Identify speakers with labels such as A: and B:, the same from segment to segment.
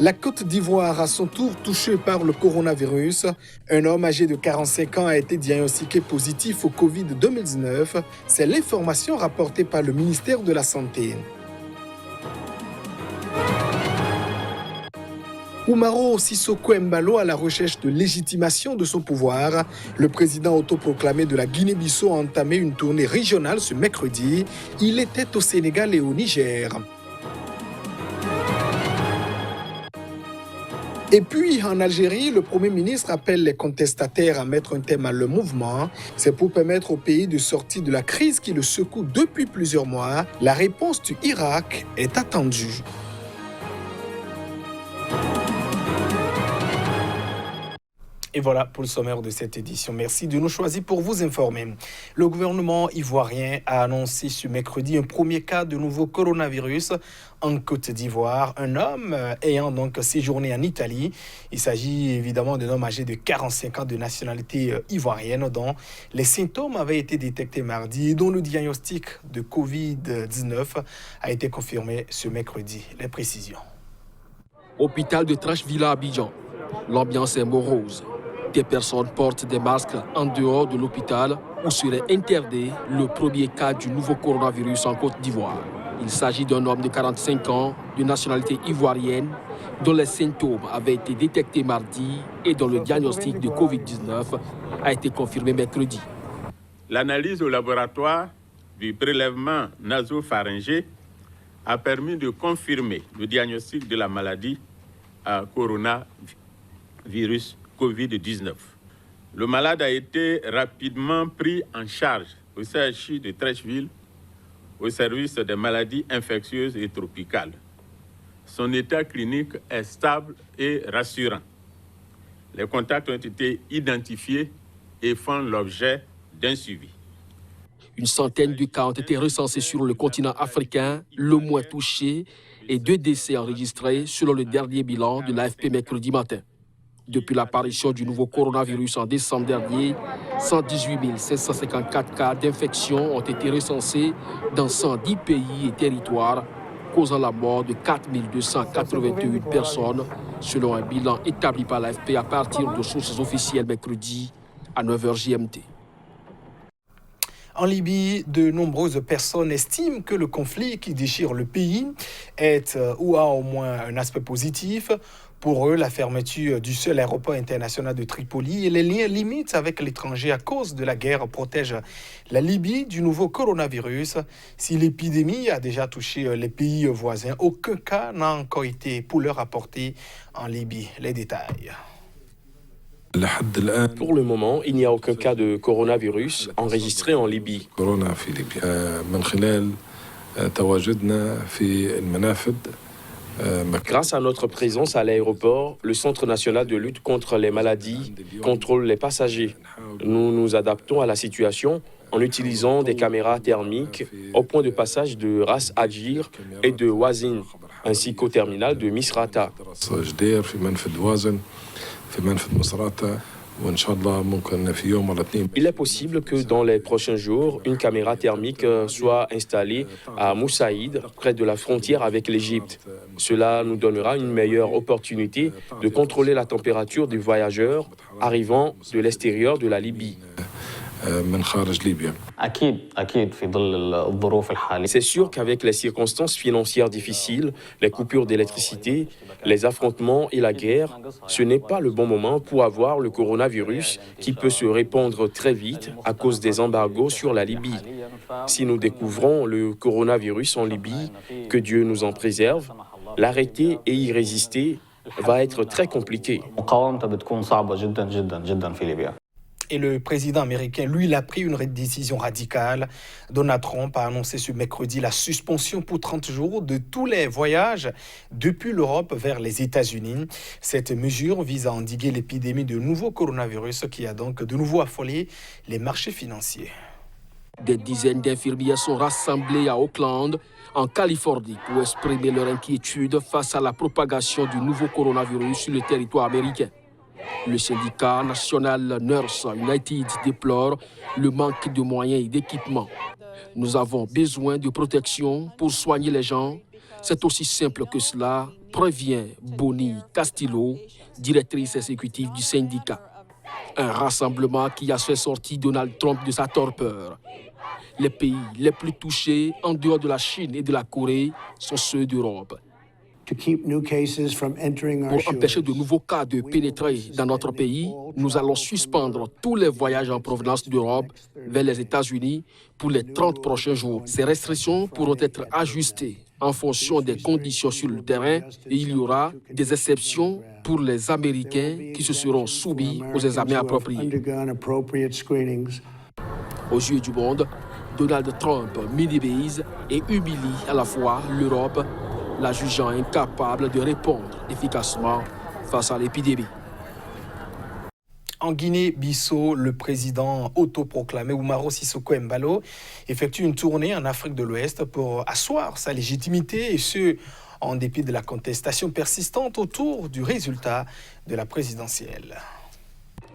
A: La Côte d'Ivoire, à son tour touchée par le coronavirus. Un homme âgé de 45 ans a été diagnostiqué positif au Covid-19. C'est l'information rapportée par le ministère de la Santé. Umaro Sissoko Embalo à la recherche de légitimation de son pouvoir. Le président autoproclamé de la Guinée-Bissau a entamé une tournée régionale ce mercredi. Il était au Sénégal et au Niger. Et puis, en Algérie, le Premier ministre appelle les contestataires à mettre un terme à leur mouvement. C'est pour permettre au pays de sortir de la crise qui le secoue depuis plusieurs mois. La réponse du Irak est attendue. Et voilà pour le sommaire de cette édition. Merci de nous choisir pour vous informer. Le gouvernement ivoirien a annoncé ce mercredi un premier cas de nouveau coronavirus en Côte d'Ivoire. Un homme ayant donc séjourné en Italie. Il s'agit évidemment d'un homme âgé de 45 ans de nationalité ivoirienne dont les symptômes avaient été détectés mardi et dont le diagnostic de Covid-19 a été confirmé ce mercredi. Les précisions.
B: Hôpital de Trècheville à Abidjan. L'ambiance est morose. Des personnes portent des masques en dehors de l'hôpital où serait interdit le premier cas du nouveau coronavirus en Côte d'Ivoire. Il s'agit d'un homme de 45 ans de nationalité ivoirienne dont les symptômes avaient été détectés mardi et dont le diagnostic de Covid-19 a été confirmé mercredi.
C: L'analyse au laboratoire du prélèvement nasopharyngé a permis de confirmer le diagnostic de la maladie à coronavirus Covid-19. Le malade a été rapidement pris en charge au CHU de Trècheville, au service des maladies infectieuses et tropicales. Son état clinique est stable et rassurant. Les contacts ont été identifiés et font l'objet d'un suivi.
B: Une centaine de cas ont été recensés sur le continent africain, le moins touché, et 2 décès enregistrés selon le dernier bilan de l'AFP mercredi matin. Depuis l'apparition du nouveau coronavirus en décembre dernier, 118 554 cas d'infection ont été recensés dans 110 pays et territoires, causant la mort de 4 288 personnes, selon un bilan établi par l'AFP à partir de sources officielles mercredi à 9h GMT.
A: En Libye, de nombreuses personnes estiment que le conflit qui déchire le pays est ou a au moins un aspect positif. Pour eux, la fermeture du seul aéroport international de Tripoli et les liens limites avec l'étranger à cause de la guerre protègent la Libye du nouveau coronavirus. Si l'épidémie a déjà touché les pays voisins, aucun cas n'a encore été pour leur apporté en Libye. Les détails.
D: Pour le moment, il n'y a aucun cas de coronavirus enregistré en Libye. Grâce à notre présence à l'aéroport, le Centre national de lutte contre les maladies contrôle les passagers. Nous nous adaptons à la situation en utilisant des caméras thermiques au point de passage de Ras Adjir et de Wazin, ainsi qu'au terminal de Misrata. Il est possible que dans les prochains jours, une caméra thermique soit installée à Moussaïd, près de la frontière avec l'Égypte. Cela nous donnera une meilleure opportunité de contrôler la température des voyageurs arrivant de l'extérieur de la Libye. C'est sûr qu'avec les circonstances financières difficiles, les coupures d'électricité, les affrontements et la guerre, ce n'est pas le bon moment pour avoir le coronavirus qui peut se répandre très vite à cause des embargos sur la Libye. Si nous découvrons le coronavirus en Libye, que Dieu nous en préserve, l'arrêter et y résister va être très compliqué.
A: Et le président américain, lui, il a pris une décision radicale. Donald Trump a annoncé ce mercredi la suspension pour 30 jours de tous les voyages depuis l'Europe vers les États-Unis. Cette mesure vise à endiguer l'épidémie de nouveau coronavirus qui a donc de nouveau affolé les marchés financiers.
B: Des dizaines d'infirmiers sont rassemblés à Oakland, en Californie, pour exprimer leur inquiétude face à la propagation du nouveau coronavirus sur le territoire américain. Le syndicat national Nurse United déplore le manque de moyens et d'équipements. Nous avons besoin de protection pour soigner les gens. C'est aussi simple que cela, prévient Bonnie Castillo, directrice exécutive du syndicat. Un rassemblement qui a fait sortir Donald Trump de sa torpeur. Les pays les plus touchés, en dehors de la Chine et de la Corée, sont ceux d'Europe. Pour empêcher de nouveaux cas de pénétrer dans notre pays, nous allons suspendre tous les voyages en provenance d'Europe vers les États-Unis pour les 30 prochains jours. Ces restrictions pourront être ajustées en fonction des conditions sur le terrain et il y aura des exceptions pour les Américains qui se seront soumis aux examens appropriés. Aux yeux du monde, Donald Trump minimise et humilie à la fois l'Europe, la jugeant incapable de répondre efficacement face à l'épidémie.
A: En Guinée-Bissau, le président autoproclamé Umaro Sissoco Embalo effectue une tournée en Afrique de l'Ouest pour asseoir sa légitimité et ce, en dépit de la contestation persistante autour du résultat de la présidentielle.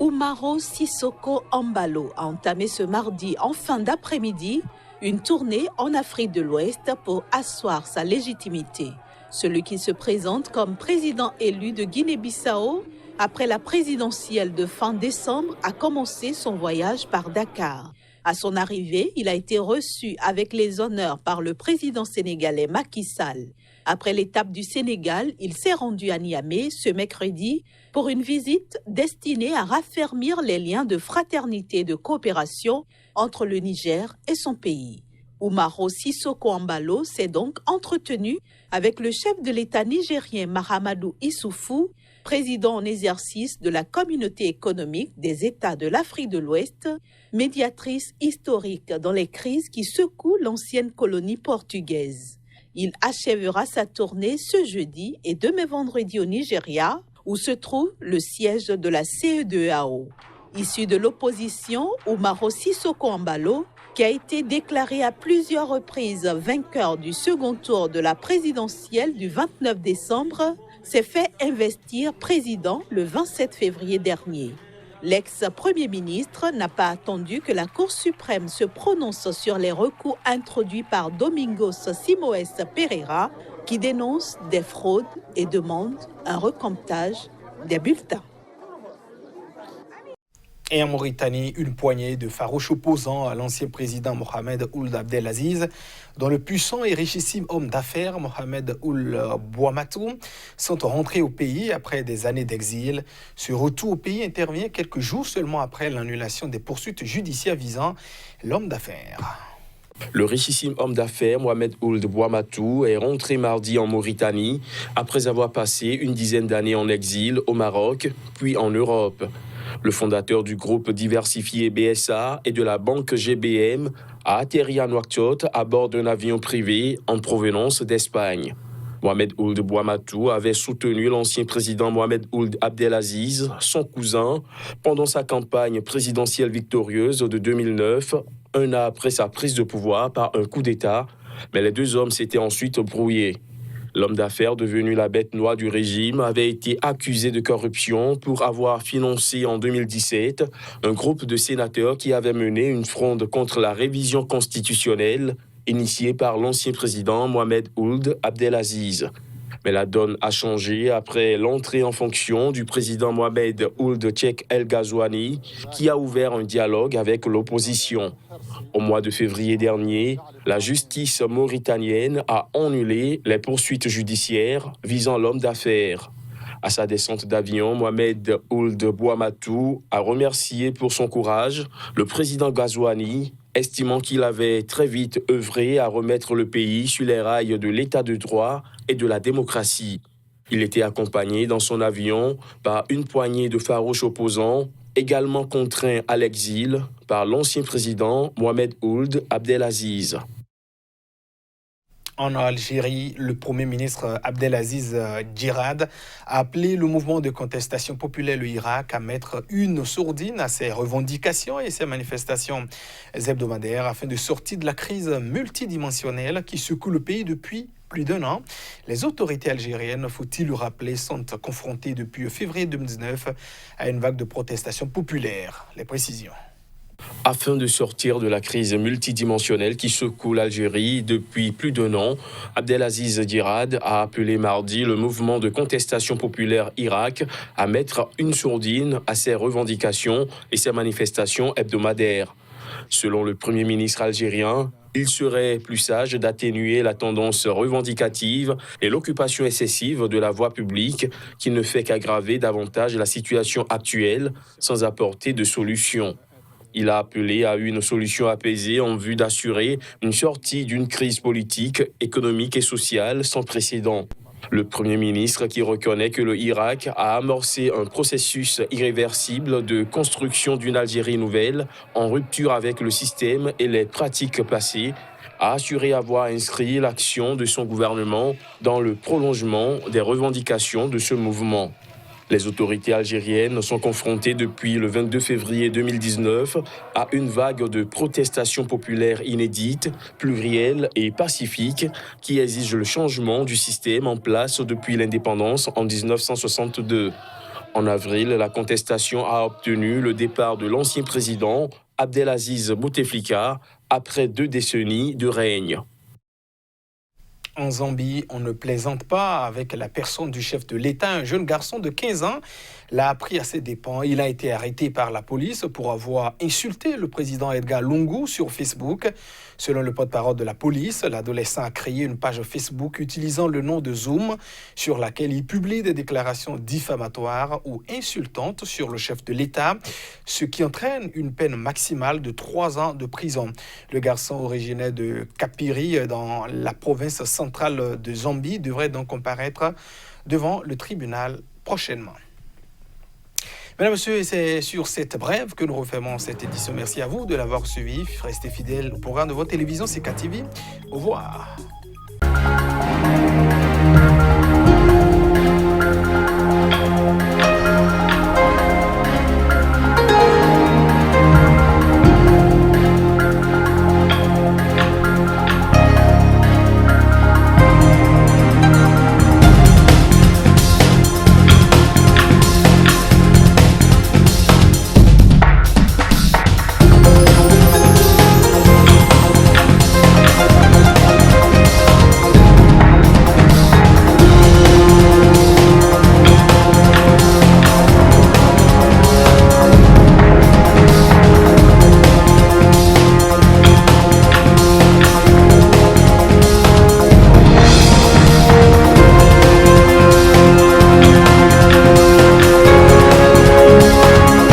E: Umaro Sissoco Embalo a entamé ce mardi en fin d'après-midi une tournée en Afrique de l'Ouest pour asseoir sa légitimité. Celui qui se présente comme président élu de Guinée-Bissau après la présidentielle de fin décembre a commencé son voyage par Dakar. À son arrivée, il a été reçu avec les honneurs par le président sénégalais Macky Sall. Après l'étape du Sénégal, il s'est rendu à Niamey ce mercredi pour une visite destinée à raffermir les liens de fraternité et de coopération entre le Niger et son pays. Umaro Sissoco Embalo s'est donc entretenu avec le chef de l'État nigérien Mahamadou Issoufou, président en exercice de la Communauté économique des États de l'Afrique de l'Ouest, médiatrice historique dans les crises qui secouent l'ancienne colonie portugaise. Il achèvera sa tournée ce jeudi et demain vendredi au Nigeria, où se trouve le siège de la CEDEAO. Issu de l'opposition, Umaro Sissoco Embalo, qui a été déclaré à plusieurs reprises vainqueur du second tour de la présidentielle du 29 décembre, s'est fait investir président le 27 février dernier. L'ex-premier ministre n'a pas attendu que la Cour suprême se prononce sur les recours introduits par Domingos Simoes Pereira, qui dénonce des fraudes et demande un recomptage des bulletins.
A: Et en Mauritanie, une poignée de farouches opposants à l'ancien président Mohamed Ould Abdelaziz, dont le puissant et richissime homme d'affaires Mohamed Ould Bouamatou, sont rentrés au pays après des années d'exil. Ce retour au pays intervient quelques jours seulement après l'annulation des poursuites judiciaires visant l'homme d'affaires.
D: Le richissime homme d'affaires Mohamed Ould Bouamatou est rentré mardi en Mauritanie après avoir passé une dizaine d'années en exil au Maroc, puis en Europe. Le fondateur du groupe diversifié BSA et de la banque GBM a atterri à Nouakchott à bord d'un avion privé en provenance d'Espagne. Mohamed Ould Bouamatou avait soutenu l'ancien président Mohamed Ould Abdelaziz, son cousin, pendant sa campagne présidentielle victorieuse de 2009, un an après sa prise de pouvoir par un coup d'État, mais les deux hommes s'étaient ensuite brouillés. L'homme d'affaires devenu la bête noire du régime avait été accusé de corruption pour avoir financé en 2017 un groupe de sénateurs qui avait mené une fronde contre la révision constitutionnelle initiée par l'ancien président Mohamed Ould Abdelaziz. Mais la donne a changé après l'entrée en fonction du président Mohamed Ould Cheikh El Ghazouani, qui a ouvert un dialogue avec l'opposition. Au mois de février dernier, la justice mauritanienne a annulé les poursuites judiciaires visant l'homme d'affaires. À sa descente d'avion, Mohamed Ould Bouamatou a remercié pour son courage le président Ghazouani, estimant qu'il avait très vite œuvré à remettre le pays sur les rails de l'état de droit et de la démocratie. Il était accompagné dans son avion par une poignée de farouches opposants, également contraints à l'exil par l'ancien président Mohamed Ould Abdelaziz.
A: En Algérie, le Premier ministre Abdelaziz Djirad a appelé le mouvement de contestation populaire, le Irak, à mettre une sourdine à ses revendications et ses manifestations hebdomadaires afin de sortir de la crise multidimensionnelle qui secoue le pays depuis plus d'un an. Les autorités algériennes, faut-il le rappeler, sont confrontées depuis février 2019 à une vague de protestations populaires. Les précisions.
D: Afin de sortir de la crise multidimensionnelle qui secoue l'Algérie depuis plus d'un an, Abdelaziz Djirad a appelé mardi le mouvement de contestation populaire Irak à mettre une sourdine à ses revendications et ses manifestations hebdomadaires. Selon le Premier ministre algérien, il serait plus sage d'atténuer la tendance revendicative et l'occupation excessive de la voie publique qui ne fait qu'aggraver davantage la situation actuelle sans apporter de solution. Il a appelé à une solution apaisée en vue d'assurer une sortie d'une crise politique, économique et sociale sans précédent. Le Premier ministre qui reconnaît que le Irak a amorcé un processus irréversible de construction d'une Algérie nouvelle en rupture avec le système et les pratiques passées, a assuré avoir inscrit l'action de son gouvernement dans le prolongement des revendications de ce mouvement. Les autorités algériennes sont confrontées depuis le 22 février 2019 à une vague de protestations populaires inédites, plurielles et pacifiques qui exigent le changement du système en place depuis l'indépendance en 1962. En avril, la contestation a obtenu le départ de l'ancien président Abdelaziz Bouteflika après 2 décennies de règne.
A: En Zambie, on ne plaisante pas avec la personne du chef de l'État. Un jeune garçon de 15 ans l'a appris à ses dépens. Il a été arrêté par la police pour avoir insulté le président Edgar Lungu sur Facebook. Selon le porte-parole de la police, l'adolescent a créé une page Facebook utilisant le nom de Zoom sur laquelle il publie des déclarations diffamatoires ou insultantes sur le chef de l'État, ce qui entraîne une peine maximale de 3 ans de prison. Le garçon originaire de Kapiri, dans la province centrale de Zambie, devrait donc comparaître devant le tribunal prochainement. Mesdames, Messieurs, c'est sur cette brève que nous refermons cette édition. Merci à vous de l'avoir suivi. Restez fidèles au programme de votre télévision CKTV. Au revoir.